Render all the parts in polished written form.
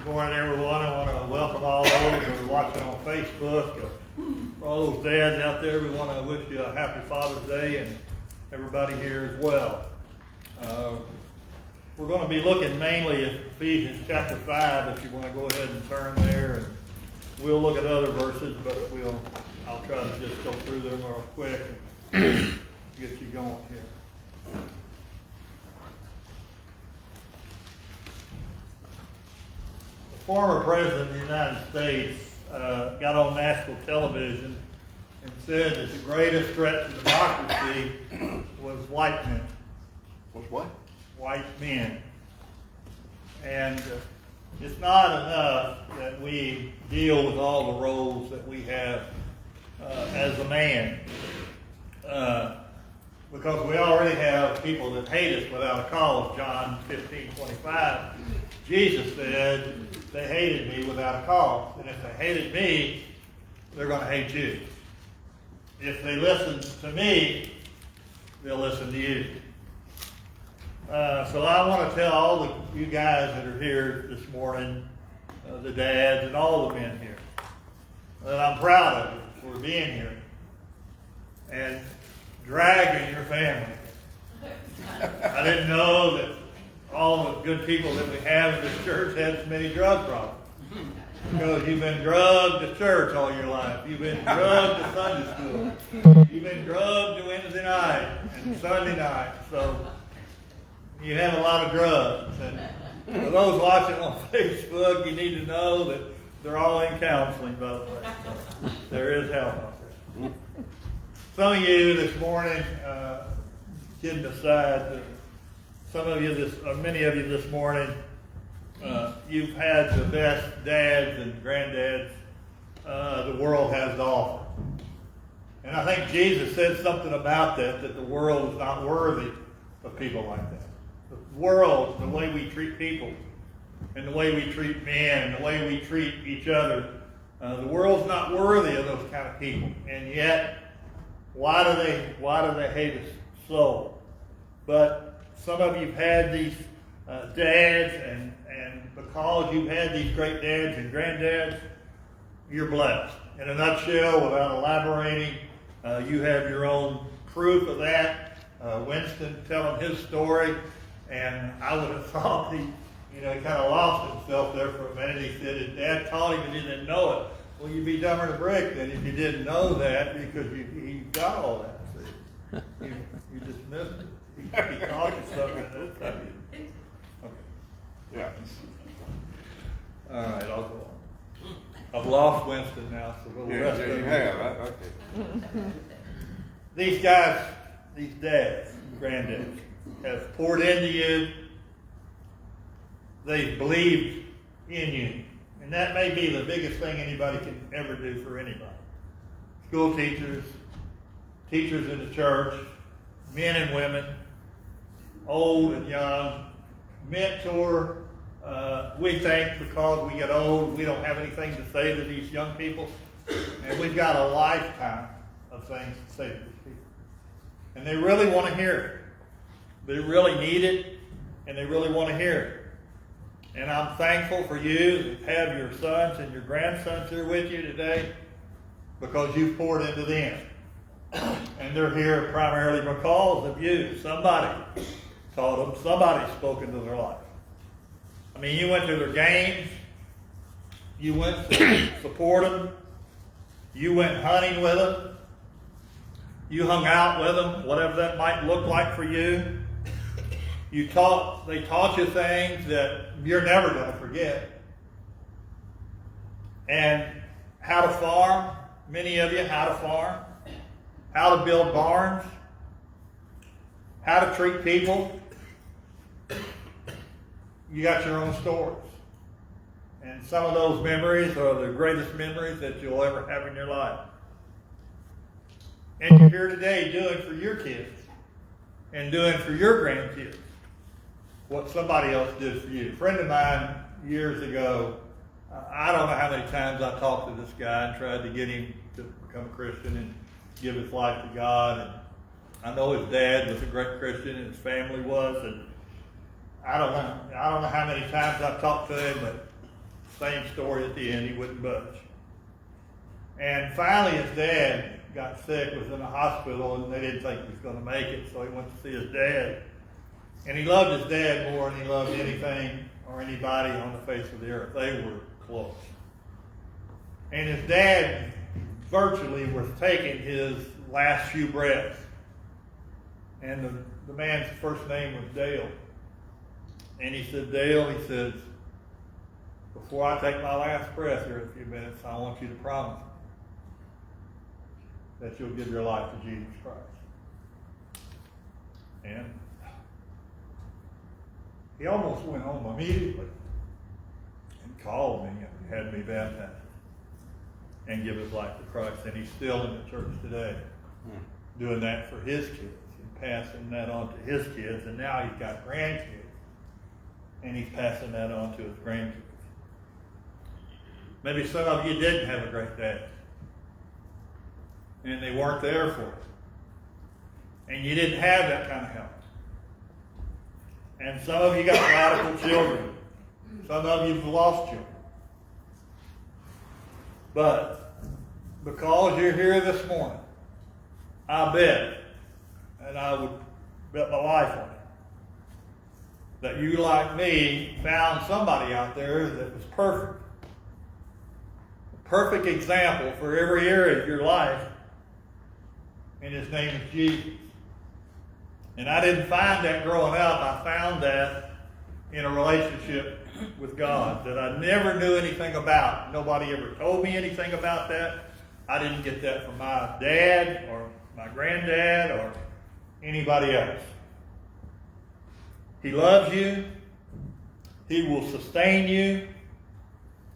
Good morning, everyone. I want to welcome all those who are watching on Facebook. For all those dads out there, we want to wish you a happy Father's Day, and everybody here as well. We're going to be looking mainly at Ephesians chapter 5, if you want to go ahead and turn there. And we'll look at other verses, but I'll try to just go through them real quick and get you going here. Former president of the United States got on national television and said that the greatest threat to democracy was white men. Was what? White men. And it's not enough that we deal with all the roles that we have as a man. Because we already have people that hate us without a cause. John 15:25. Jesus said, they hated me without a cause. And if they hated me, they're going to hate you. If they listen to me, they'll listen to you. So I want to tell all of you guys that are here this morning, the dads and all the men here, that I'm proud of you for being here and dragging your family. I didn't know that all the good people that we have in this church had as many drug problems. Because you've been drugged to church all your life. You've been drugged to Sunday school. You've been drugged to Wednesday night and Sunday night. So you have a lot of drugs. And for those watching on Facebook, you need to know that they're all in counseling, by the way. So there is help out there. Some of you this morning, kidding aside, many of you this morning, you've had the best dads and granddads the world has to offer. And I think Jesus said something about that the world is not worthy of people like that. The world, the way we treat people, and the way we treat men, and the way we treat each other, the world's not worthy of those kind of people. And yet, why do they hate us so? But some of you have had these dads, and because you've had these great dads and granddads, you're blessed. In a nutshell, without elaborating, you have your own proof of that. Winston telling his story, and I would have thought he kind of lost himself there for a minute. He said his dad taught him and he didn't know it. Well, you'd be dumber than a brick then if you didn't know that, because you got all that. See? You just missed it. He taught you something this time. Okay. Yeah. All right, I'll go on. I've lost Winston now, so we'll rest Yeah, of you it. have. Okay. These guys, these dads, granddads, have poured into you. They've believed in you. And that may be the biggest thing anybody can ever do for anybody. School teachers, teachers in the church, men and women, old and young, mentor. We think because we get old, we don't have anything to say to these young people. And we've got a lifetime of things to say to these people. And they really want to hear it. They really need it, and they really want to hear it. And I'm thankful for you to have your sons and your grandsons here with you today, because you've poured into them. And they're here primarily because of you. Somebody taught them. Somebody spoke into their life. I mean, you went to their games. You went to support them. You went hunting with them. You hung out with them, whatever that might look like for you. They taught you things that you're never going to forget. And how to farm, many of you, how to farm. How to build barns, how to treat people. You got your own stories. And some of those memories are the greatest memories that you'll ever have in your life. And you're here today doing for your kids and doing for your grandkids what somebody else did for you. A friend of mine years ago, I don't know how many times I talked to this guy and tried to get him to become a Christian and give his life to God. And I know his dad was a great Christian and his family was, and I don't know how many times I've talked to him, but Same story at the end, he wouldn't budge. And finally his dad got sick, was in the hospital, and they didn't think he was going to make it, so he went to see his dad. And he loved his dad more than he loved anything or anybody on the face of the earth. They were close. And his dad virtually was taking his last few breaths. And the man's first name was Dale. And he said, Dale, he says, before I take my last breath here in a few minutes, I want you to promise me that you'll give your life to Jesus Christ. And he almost went home immediately and called me and had me baptized and give his life to Christ. And he's still in the church today doing that for his kids and passing that on to his kids. And now he's got grandkids and he's passing that on to his grandkids. Maybe some of you didn't have a great dad and they weren't there for you. And you didn't have that kind of help. And some of you got radical children. Some of you have lost children. But because you're here this morning, I bet, and I would bet my life on it, that you, like me, found somebody out there that was perfect. A perfect example for every area of your life, and his name is Jesus. And I didn't find that growing up. I found that in a relationship with God that I never knew anything about. Nobody ever told me anything about that. I didn't get that from my dad or my granddad or anybody else. He loves you. He will sustain you.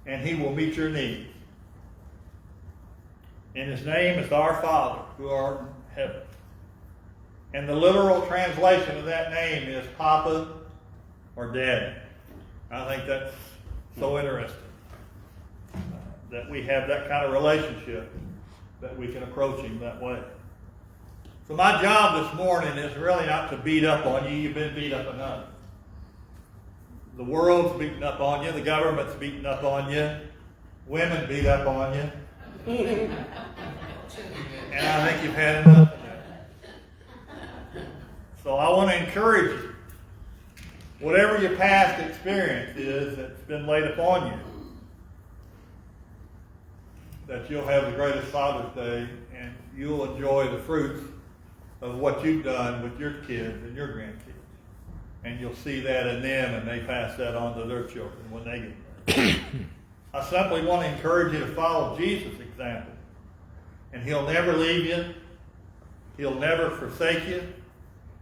And he will meet your needs. And his name is Our Father, who art in heaven. And the literal translation of that name is Papa or Daddy. I think that's so interesting that we have that kind of relationship, that we can approach him that way. So my job this morning is really not to beat up on you. You've been beat up enough. The world's beating up on you. The government's beating up on you. Women beat up on you. And I think you've had enough of that. So I want to encourage you. Whatever your past experience is that's been laid upon you, that you'll have the greatest Father's Day and you'll enjoy the fruits of what you've done with your kids and your grandkids. And you'll see that in them and they pass that on to their children when they get married. I simply want to encourage you to follow Jesus' example. And he'll never leave you. He'll never forsake you.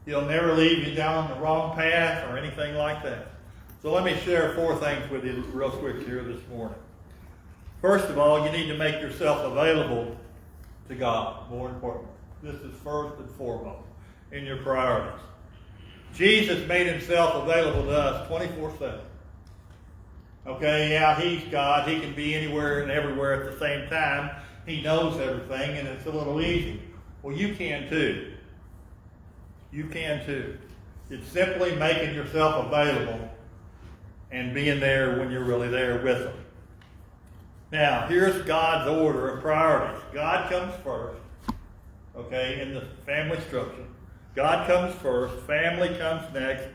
He'll never leave you down the wrong path or anything like that. So let me share 4 things with you real quick here this morning. First of all, you need to make yourself available to God, more importantly. This is first and foremost in your priorities. Jesus made himself available to us 24/7. Okay, yeah, he's God. He can be anywhere and everywhere at the same time. He knows everything, and it's a little easy. Well, you can too. You can too. It's simply making yourself available and being there when you're really there with them. Now, here's God's order of priorities. God comes first, okay, in the family structure. God comes first, family comes next,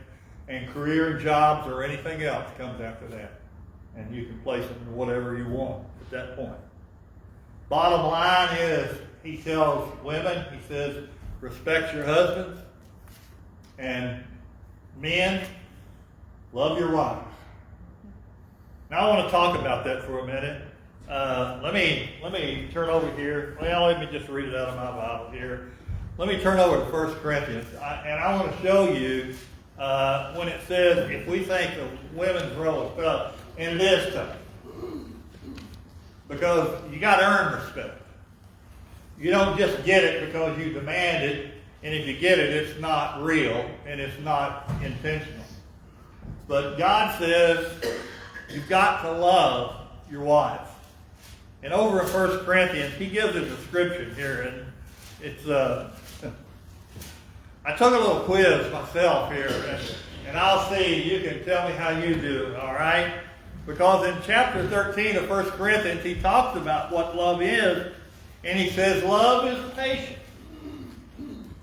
and career and jobs or anything else comes after that. And you can place them in whatever you want at that point. Bottom line is, he tells women, he says, respect your husbands. And men, love your wives. Now I want to talk about that for a minute. Let me turn over here. Well, let me just read it out of my Bible here. Let me turn over to 1 Corinthians. And I want to show you when it says, if we think of women's role is tough, and it is tough. Because you got to earn respect. You don't just get it because you demand it. And if you get it, it's not real and it's not intentional. But God says you've got to love your wife. And over in 1 Corinthians, he gives a description here. And it's, I took a little quiz myself here. And I'll see, you can tell me how you do, all right? Because in chapter 13 of 1 Corinthians, he talks about what love is, and he says love is patient.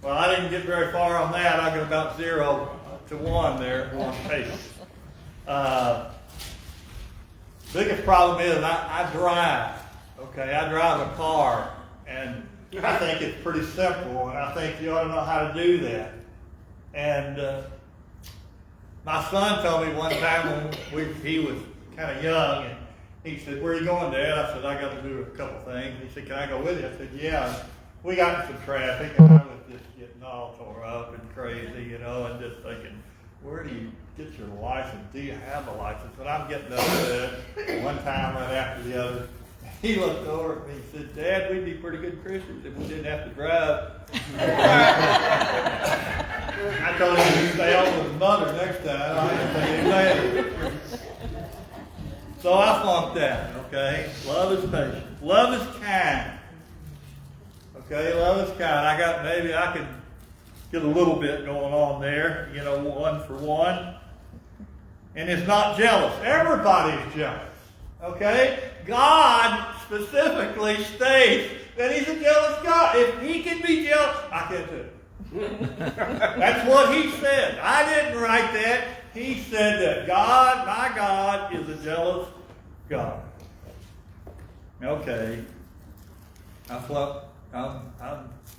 Well, I didn't get very far on that. I got about 0 to 1 there on patience. Biggest problem is I drive. Okay, I drive a car, and I think it's pretty simple, and I think you ought to know how to do that. And my son told me one time when he was kind of young, and he said, "Where are you going, Dad?" I said, "I got to do a couple things." He said, "Can I go with you?" I said, "Yeah." We got in some traffic, and I was just getting all tore up and crazy, and just thinking, where do you get your license? Do you have a license? And I'm getting upset one time right after the other. He looked over at me and said, "Dad, we'd be pretty good Christians if we didn't have to drive." I told him to stay on with his mother next time. I didn't say anything. So I flunked that, okay? Love is patient. Love is kind. Okay, love is kind. Maybe I could get a little bit going on there, 1 for 1. And it's not jealous. Everybody's jealous. Okay? God specifically states that he's a jealous God. If he can be jealous, I can too. That's what he said. I didn't write that. He said that God, my God, is a jealous God. Okay. I'm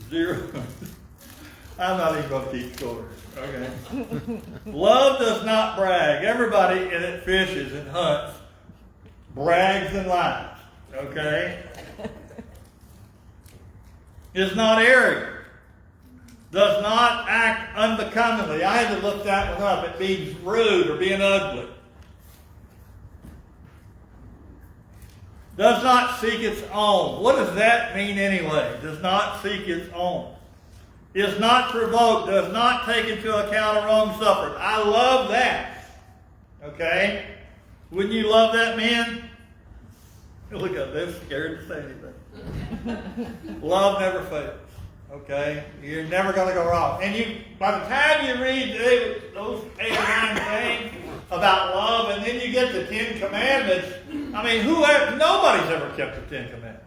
0. I'm not even going to keep score. Okay. Love does not brag. Everybody in it fishes and hunts, brags and lies. Okay? Is not arrogant. Does not act unbecomingly. I had to look that one up. It means rude or being ugly. Does not seek its own. What does that mean anyway? Does not seek its own. Is not provoked. Does not take into account a wrong suffered. I love that. Okay? Wouldn't you love that, man? Look at this, scared to say anything. Love never fails. Okay? You're never going to go wrong. And by the time you read those 8 or 9 things about love, and then you get the 10 Commandments, I mean, nobody's ever kept the 10 Commandments.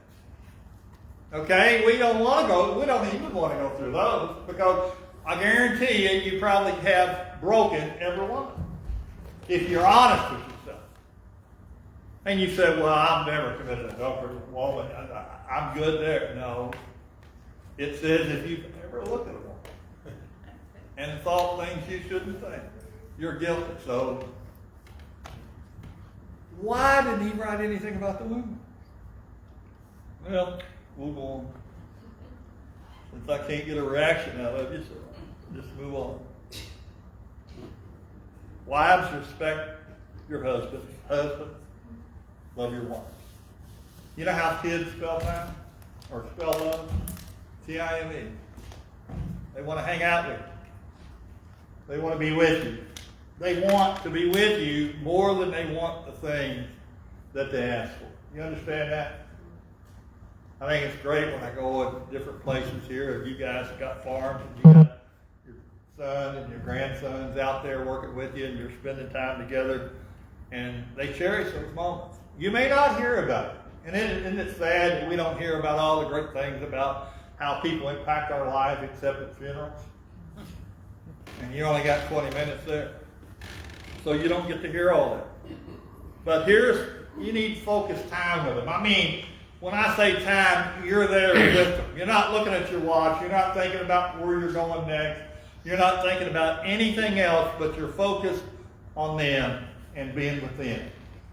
Okay? We don't even want to go through those, because I guarantee you probably have broken every one of them. If you're honest with yourself. And you say, "Well, I've never committed adultery with a woman. I'm good there." No. It says if you've ever looked at a woman and thought things you shouldn't think, you're guilty. So why didn't he write anything about the woman? Well, we'll go on. Since I can't get a reaction out of you, so just move on. Wives, respect your husband. Husbands, love your wife. You know how kids spell time? Or spell love? T-I-M-E. They want to hang out with you. They want to be with you. They want to be with you more than they want the things that they ask for. You understand that? I think it's great when I go to different places here, and you guys have got farms, and you got your son and your grandsons out there working with you, and you're spending time together, and they cherish those moments. You may not hear about it. And isn't it sad that we don't hear about all the great things about how people impact our lives except at funerals? And you only got 20 minutes there. So you don't get to hear all that. But you need focused time with them. I mean, when I say time, you're there with them. You're not looking at your watch. You're not thinking about where you're going next. You're not thinking about anything else, but you're focused on them and being with them.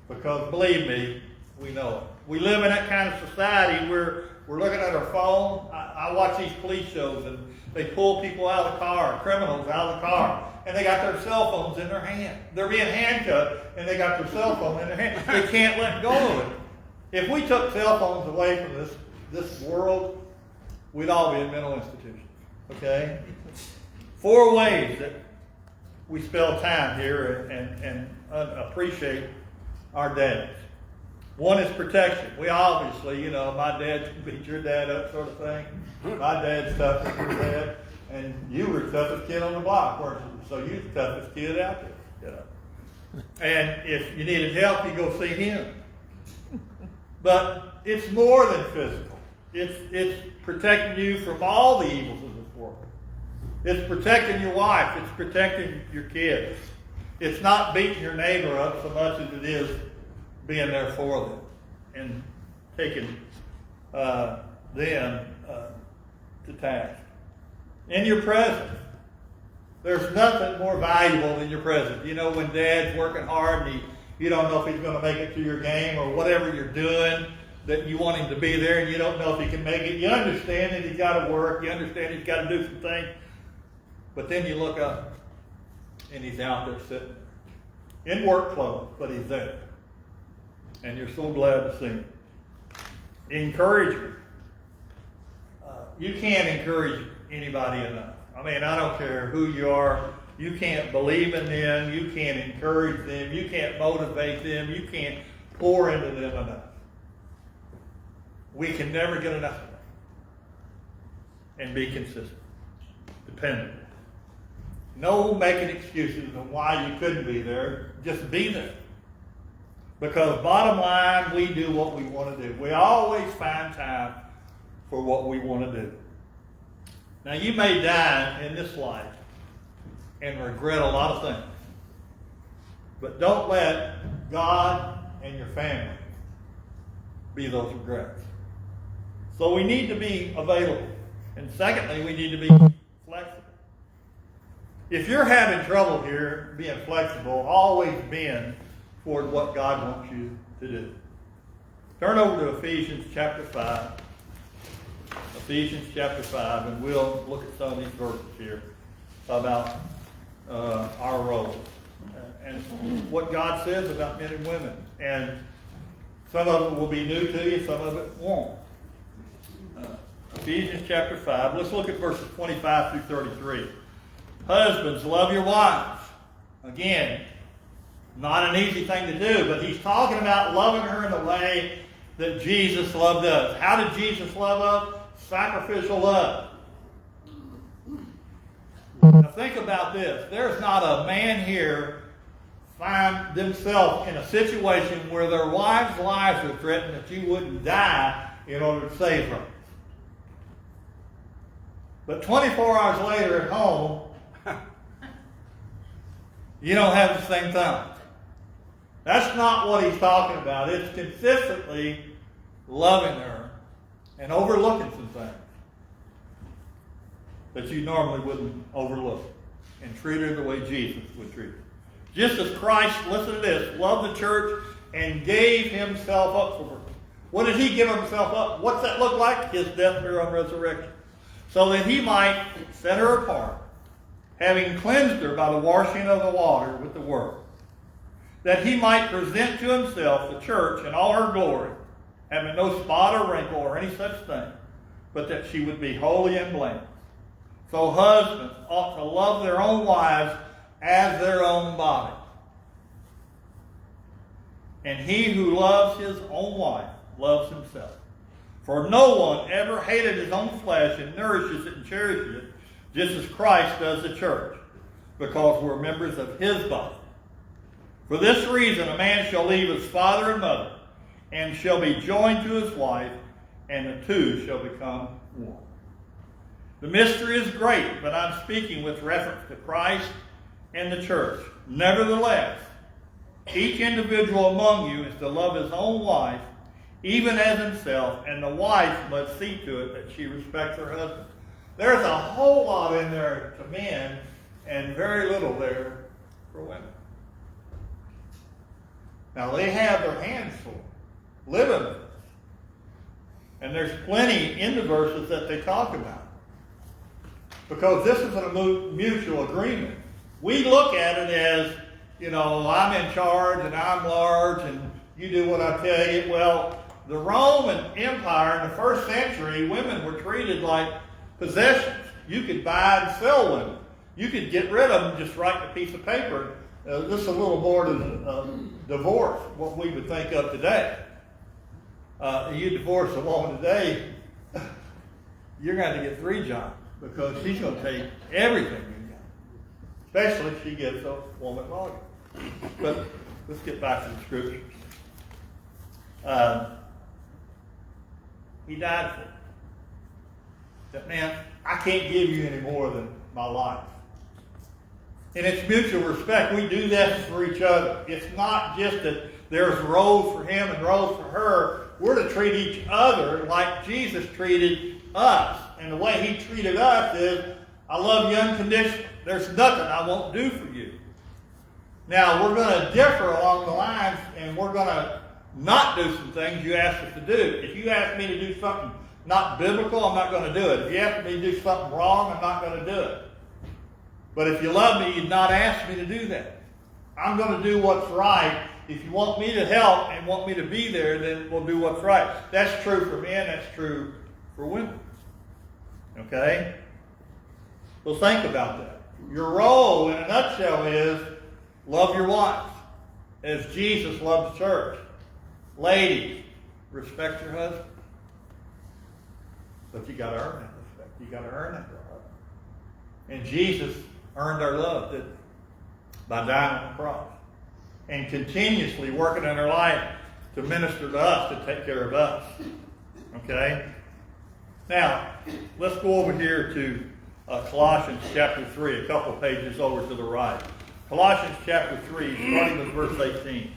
Because believe me, we know it. We live in that kind of society where we're looking at our phone. I watch these police shows, and they pull people out of the car, criminals out of the car, and they got their cell phones in their hand. They're being handcuffed, and they got their cell phone in their hand. They can't let go of it. If we took cell phones away from this world, we'd all be in mental institutions. Okay? 4 ways that we spend time here and appreciate our dads. One is protection. We obviously, my dad beat your dad up sort of thing. My dad's tough as your dad. And you were the toughest kid on the block, weren't you? So you're the toughest kid out there. And if you needed help, you go see him. But it's more than physical. It's protecting you from all the evils of this world. It's protecting your wife. It's protecting your kids. It's not beating your neighbor up so much as it is being there for them and taking them to task. In your presence. There's nothing more valuable than your presence. You know, when Dad's working hard and you don't know if he's going to make it to your game or whatever you're doing, that you want him to be there and you don't know if he can make it. You understand that he's got to work. You understand he's got to do some things. But then you look up and he's out there sitting in work clothes, but he's there. And you're so glad to see him. Encouragement. You can't encourage anybody enough. I mean, I don't care who you are. You can't believe in them. You can't encourage them. You can't motivate them. You can't pour into them enough. We can never get enough of them. And be consistent. Dependable. No making excuses on why you couldn't be there. Just be there. Because bottom line, we do what we want to do. We always find time for what we want to do. Now, you may die in this life and regret a lot of things. But don't let God and your family be those regrets. So we need to be available. And secondly, we need to be flexible. If you're having trouble here being flexible, always bend toward what God wants you to do. Turn over to Ephesians chapter 5. Ephesians chapter 5, and we'll look at some of these verses here about our role and what God says about men and women. And some of it will be new to you, some of it won't. Ephesians chapter 5, let's look at verses 25 through 33. Husbands, love your wives. Again, not an easy thing to do, but he's talking about loving her in the way that Jesus loved us. How did Jesus love us? Sacrificial love. Now think about this. There's not a man here find themselves in a situation where their wives' lives are threatened that you wouldn't die in order to save them. But 24 hours later at home, you don't have the same thing. That's not what he's talking about. It's consistently loving her and overlooking some things that you normally wouldn't overlook and treat her the way Jesus would treat her. Just as Christ, listen to this, loved the church and gave himself up for her. What did he give himself up? What's that look like? His death, burial, and resurrection. So that he might set her apart, having cleansed her by the washing of the water with the word, that he might present to himself the church in all her glory, having no spot or wrinkle or any such thing, but that she would be holy and blameless. So husbands ought to love their own wives as their own body. And he who loves his own wife loves himself. For no one ever hated his own flesh and nourishes it and cherishes it, just as Christ does the church, because we're members of his body. For this reason, a man shall leave his father and mother, and shall be joined to his wife, and the two shall become one. The mystery is great, but I'm speaking with reference to Christ and the church. Nevertheless, each individual among you is to love his own wife, even as himself, and the wife must see to it that she respects her husband. There's a whole lot in there to men, and very little there for women. Now, they have their hands full, living with us. And there's plenty in the verses that they talk about. Because this is a mutual agreement. We look at it as, you know, I'm in charge and I'm large and you do what I tell you. Well, the Roman Empire in the first century, women were treated like possessions. You could buy and sell women. You could get rid of them, just write a piece of paper. This is a little more than divorce, what we would think of today. You divorce a woman today, you're going to get 3 jobs because she's going to take everything you got, especially if she gets a woman lawyer. But let's get back to the scripture. He died for it. That man, I can't give you any more than my life. And it's mutual respect. We do this for each other. It's not just that there's roles for him and roles for her. We're to treat each other like Jesus treated us. And the way he treated us is, I love you unconditionally. There's nothing I won't do for you. Now, we're going to differ along the lines, and we're going to not do some things you ask us to do. If you ask me to do something not biblical, I'm not going to do it. If you ask me to do something wrong, I'm not going to do it. But if you love me, you'd not ask me to do that. I'm going to do what's right. If you want me to help and want me to be there, then we'll do what's right. That's true for men. That's true for women. Okay? Well, think about that. Your role, in a nutshell, is love your wife as Jesus loved the church. Ladies, respect your husband. But you got to earn that respect. You got to earn that love. And Jesus earned our love, didn't he? By dying on the cross. And continuously working in our life to minister to us, to take care of us. Okay? Now, let's go over here to Colossians chapter 3, a couple pages over to the right. Colossians chapter 3, starting with verse 18.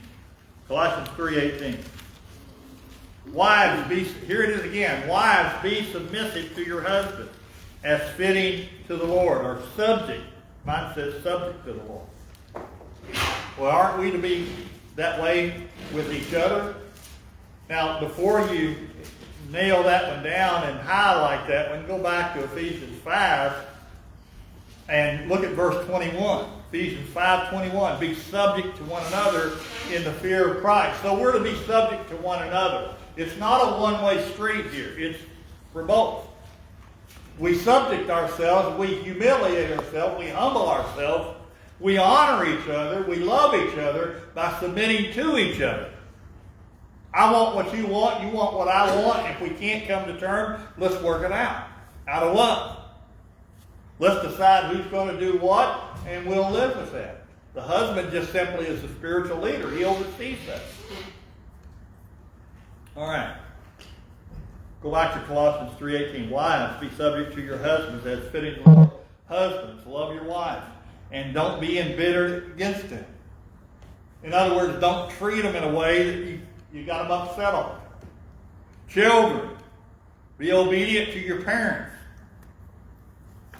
Colossians 3:18. Wives, here it is again. Wives, be submissive to your husband, as fitting to the Lord, or subject. Mine says subject to the Lord. Well, aren't we to be that way with each other? Now, before you nail that one down and highlight that one, go back to Ephesians 5 and look at verse 21. Ephesians 5:21. Be subject to one another in the fear of Christ. So we're to be subject to one another. It's not a one-way street here. It's for both. We subject ourselves, we humiliate ourselves, we humble ourselves, we honor each other, we love each other by submitting to each other. I want what you want what I want. If we can't come to terms, let's work it out of love. Let's decide who's going to do what, and we'll live with that. The husband just simply is the spiritual leader. He oversees that. All right. Go back to Colossians 3:18. Wives, be subject to your husbands as fitting to the Lord. Husbands, love your wife, and don't be embittered against them. In other words, don't treat them in a way that you got them upset on. Children, be obedient to your parents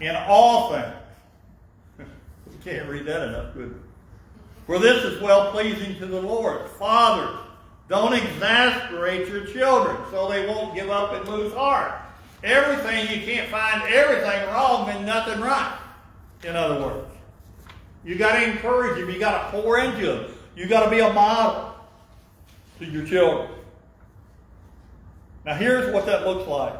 in all things. We can't read that enough, could we? For this is well-pleasing to the Lord. Fathers, don't exasperate your children so they won't give up and lose heart. Everything, you can't find everything wrong and nothing right, in other words. You got to encourage them. You got to pour into them. You got to be a model to your children. Now here's what that looks like.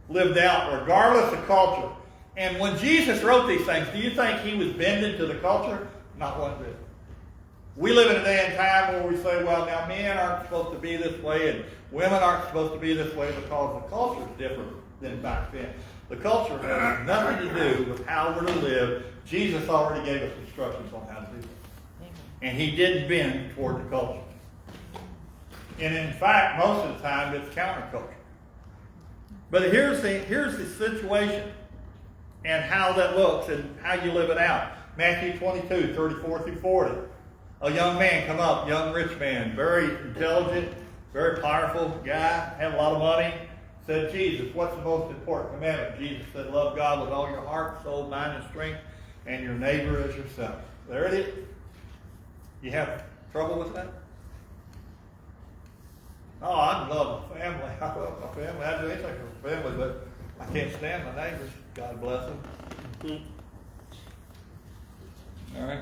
Lived out regardless of culture. And when Jesus wrote these things, do you think he was bending to the culture? Not one bit. We live in a day and time where we say, well, now men aren't supposed to be this way and women aren't supposed to be this way because the culture is different than back then. The culture has nothing to do with how we're to live. Jesus already gave us instructions on how to do it. And he didn't bend toward the culture. And in fact, most of the time, it's counterculture. But here's the situation and how that looks and how you live it out. Matthew 22, 34 through 40. A young man come up, young rich man, very intelligent, very powerful guy, had a lot of money. Said, Jesus, what's the most important commandment? Jesus said, love God with all your heart, soul, mind, and strength, and your neighbor as yourself. There it is. You have trouble with that? Oh, I love my family. I love my family. I do anything for my family, but I can't stand my neighbors. God bless them. All right.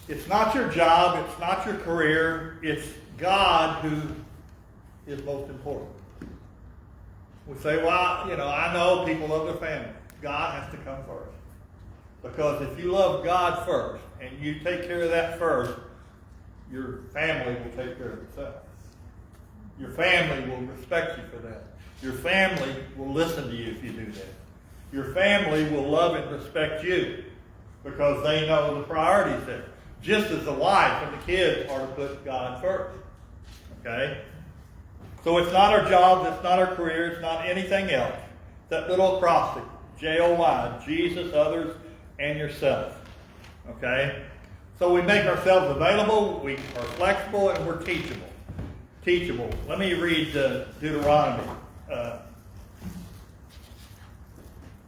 It's not your job. It's not your career. It's God who is most important. We say, well, I know people love their family. God has to come first. Because if you love God first and you take care of that first, your family will take care of itself. Your family will respect you for that. Your family will listen to you if you do that. Your family will love and respect you. because they know the priorities there. Just as the wife and the kids are to put God first. Okay? So it's not our jobs, it's not our career, it's not anything else. That little acrostic, J-O-Y, Jesus, others, and yourself. Okay? So we make ourselves available, we are flexible, and we're teachable. Teachable. Let me read Deuteronomy.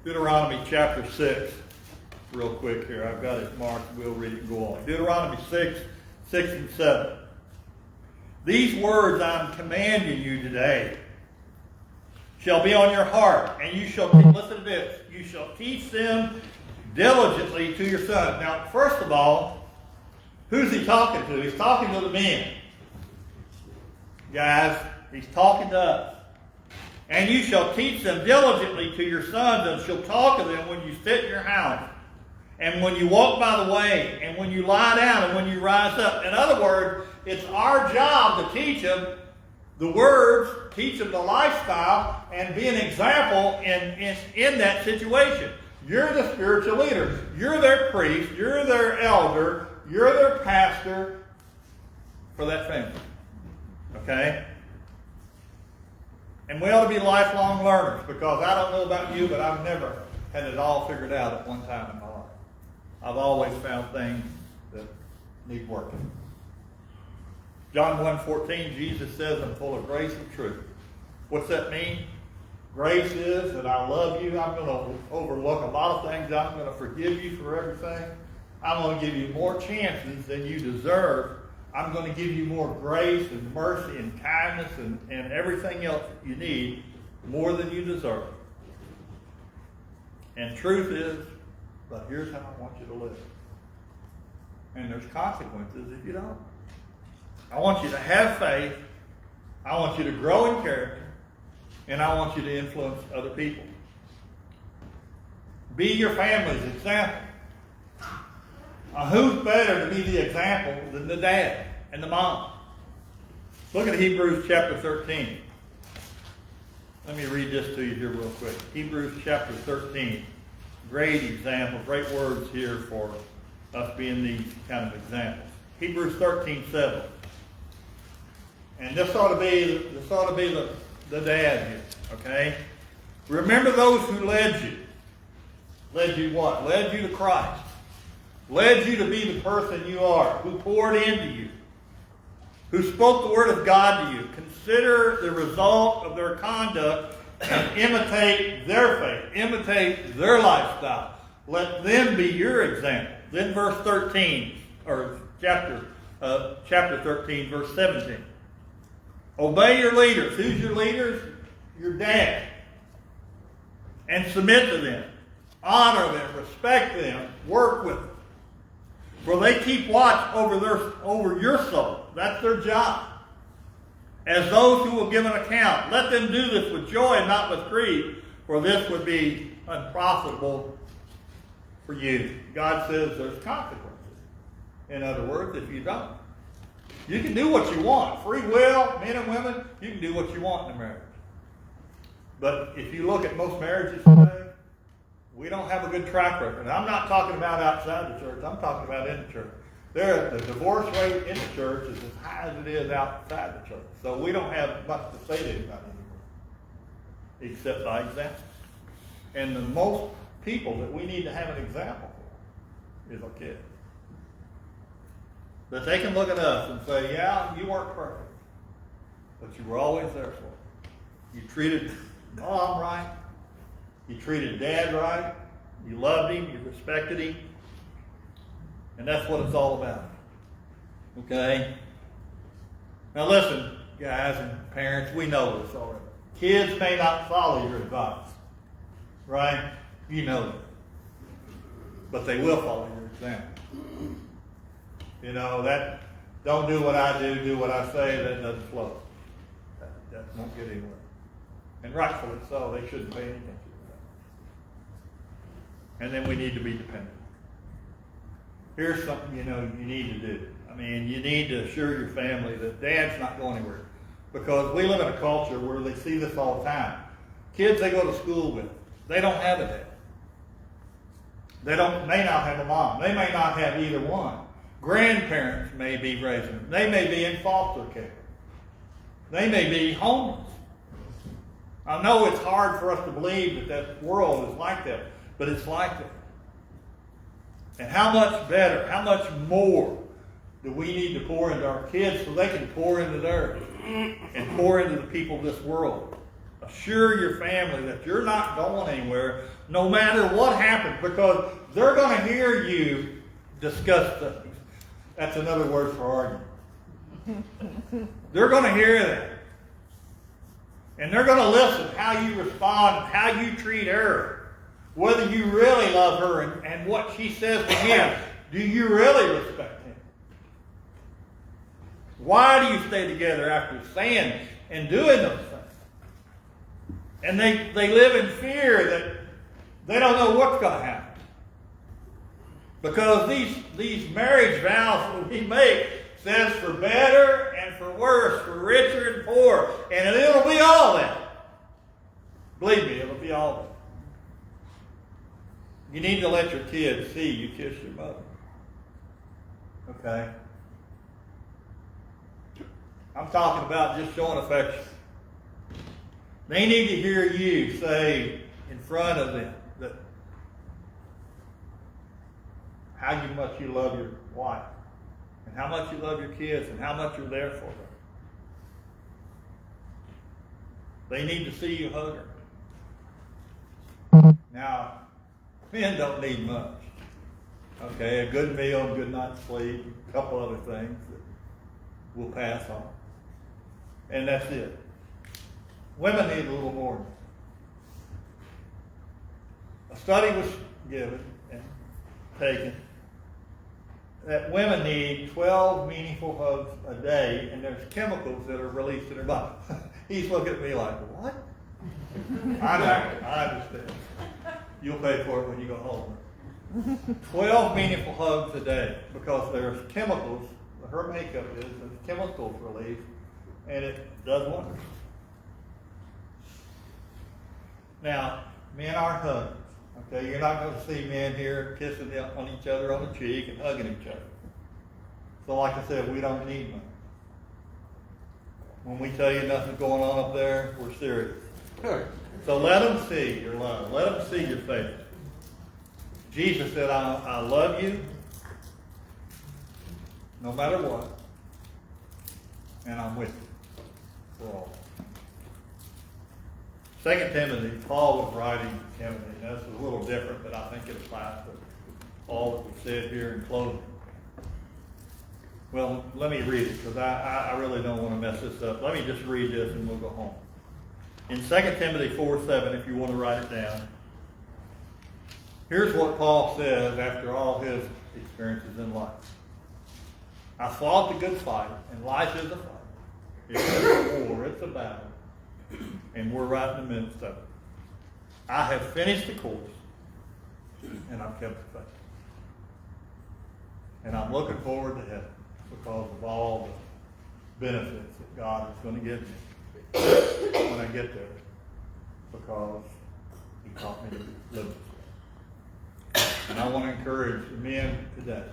Deuteronomy chapter 6. Real quick here. I've got it marked. We'll read it and go on. Deuteronomy 6 and 7. These words I'm commanding you today shall be on your heart, and you shall, listen to this, you shall teach them diligently to your sons. Now, first of all, who's he talking to? He's talking to the men. Guys, he's talking to us. And you shall teach them diligently to your sons, and shall talk to them when you sit in your house, and when you walk by the way, and when you lie down, and when you rise up. In other words, it's our job to teach them the words, teach them the lifestyle, and be an example in that situation. You're the spiritual leader. You're their priest. You're their elder. You're their pastor for that family. Okay? And we ought to be lifelong learners, because I don't know about you, but I've never had it all figured out at one time in my life. I've always found things that need working. John 1:14, Jesus says, I'm full of grace and truth. What's that mean? Grace is that I love you. I'm going to overlook a lot of things. I'm going to forgive you for everything. I'm going to give you more chances than you deserve. I'm going to give you more grace and mercy and kindness and everything else that you need, more than you deserve. And truth is, but here's how I want you to live. And there's consequences if you don't. I want you to have faith. I want you to grow in character. And I want you to influence other people. Be your family's example. Who's better to be the example than the dad and the mom? Look at Hebrews chapter 13. Let me read this to you here real quick. Hebrews chapter 13. Great example, great words here for us being these kind of examples. Hebrews 13:7. And this ought to be the dad here, okay? Remember those who led you. Led you what? Led you to Christ. Led you to be the person you are, who poured into you, who spoke the word of God to you. Consider the result of their conduct and imitate their faith, imitate their lifestyle. Let them be your example. Then verse 13, or chapter 13, verse 17. Obey your leaders. Who's your leaders? Your dad. And submit to them. Honor them. Respect them. Work with them. For they keep watch over your soul. That's their job. As those who will give an account. Let them do this with joy and not with grief, for this would be unprofitable for you. God says there's consequences. In other words, if you don't. You can do what you want. Free will, men and women, you can do what you want in a marriage. But if you look at most marriages today, we don't have a good track record. And I'm not talking about outside the church. I'm talking about in the church. The divorce rate in the church is as high as it is outside the church. So we don't have much to say to anybody anymore, except by example. And the most people that we need to have an example for is our kids. That they can look at us and say, yeah, you weren't perfect, but you were always there for them. You treated mom right. You treated dad right. You loved him. You respected him. And that's what it's all about. Okay? Now listen, guys and parents, we know this already. Kids may not follow your advice. Right? You know that. But they will follow your example. You know, that don't do what I do what I say, that doesn't flow. That won't get anywhere. And rightfully so, they shouldn't pay any attention to that. And then we need to be dependent. Here's something you need to do. I mean, you need to assure your family that dad's not going anywhere. Because we live in a culture where they see this all the time. Kids they go to school with, they don't have a dad. They may not have a mom. They may not have either one. Grandparents may be raising them. They may be in foster care. They may be homeless. I know it's hard for us to believe that world is like that, but it's like that. And how much better, how much more do we need to pour into our kids so they can pour into theirs and pour into the people of this world? Assure your family that you're not going anywhere no matter what happens, because they're going to hear you discuss things. That's another word for arguing. They're going to hear that. And they're going to listen how you respond, how you treat her, whether you really love her and what she says to him. Do you really respect him? Why do you stay together after saying and doing those things? And they live in fear that they don't know what's going to happen. Because these marriage vows that we make says for better and for worse, for richer and poor. And it'll be all that. Believe me, it'll be all that. You need to let your kids see you kiss your mother. Okay? I'm talking about just showing affection. They need to hear you say in front of them that how much you love your wife, and how much you love your kids, and how much you're there for them. They need to see you hug her. Now, men don't need much. Okay, a good meal, a good night's sleep, a couple other things that we'll pass on. And that's it. Women need a little more. A study was given and taken that women need 12 meaningful hugs a day, and there's chemicals that are released in their body. He's looking at me like, what? I understand. You'll pay for it when you go home. 12 meaningful hugs a day, because there's chemicals, her makeup is, there's chemicals released, and it does wonders. Now, men aren't huggers. Okay, you're not going to see men here kissing on each other on the cheek and hugging each other. So like I said, we don't need much. When we tell you nothing's going on up there, we're serious. So let them see your love. Let them see your faith. Jesus said, I love you no matter what, and I'm with you for all. 2 Timothy, Paul was writing to Timothy, and this is a little different, but I think it applies to all that we said here in closing. Well, let me read it, because I really don't want to mess this up. Let me just read this and we'll go home. In 2 Timothy 4:7, if you want to write it down, here's what Paul says after all his experiences in life. I fought the good fight, and life is a fight. It's a war, it's a battle. And we're right in the midst of it. I have finished the course, and I've kept the faith. And I'm looking forward to heaven because of all the benefits that God is going to give me when I get there, because He taught me to live this way. And I want to encourage the men today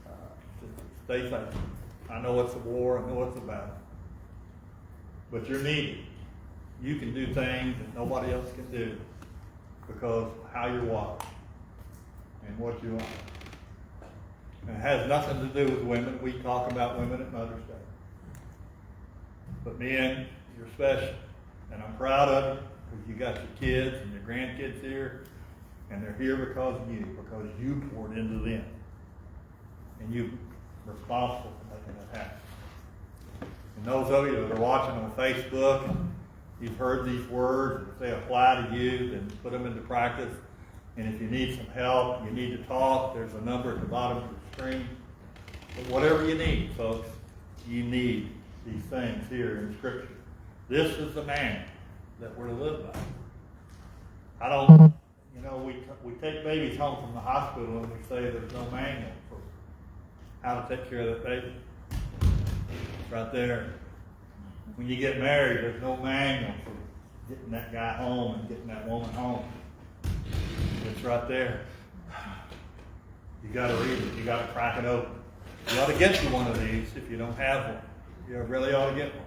to stay faithful. I know it's a war, I know it's a battle, but you're needed. You can do things that nobody else can do because of how you're watched and what you are. And it has nothing to do with women. We talk about women at Mother's Day. But men, you're special. And I'm proud of you because you got your kids and your grandkids here. And they're here because of you poured into them. And you're responsible for making that happen. And those of you that are watching on Facebook, you've heard these words, if they apply to you, then put them into practice. And if you need some help, you need to talk, there's a number at the bottom of the screen. But whatever you need, folks, you need these things here in Scripture. This is the man that we're to live by. We take babies home from the hospital and we say there's no manual for how to take care of that baby. It's right there. When you get married, there's no manual for getting that guy home and getting that woman home. It's right there. You gotta read it, you gotta crack it open. You ought to get you one of these if you don't have one. You really ought to get one.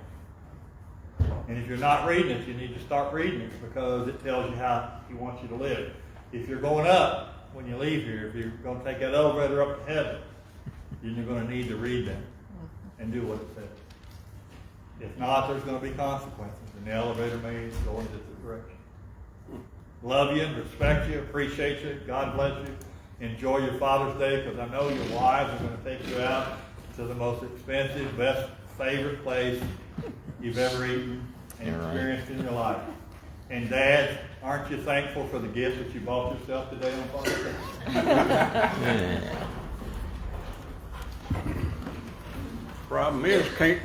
And if you're not reading it, you need to start reading it because it tells you how he wants you to live. If you're going up when you leave here, if you're going to take that elevator up to heaven, then you're going to need to read that and do what it says. If not, there's going to be consequences, and the elevator may go in a different direction. Love you, respect you, appreciate you. God bless you. Enjoy your Father's Day, because I know your wives are going to take you out to the most expensive, best, favorite place you've ever eaten and experienced in your life. And dads, aren't you thankful for the gift that you bought yourself today on Father's Day? Problem is, can't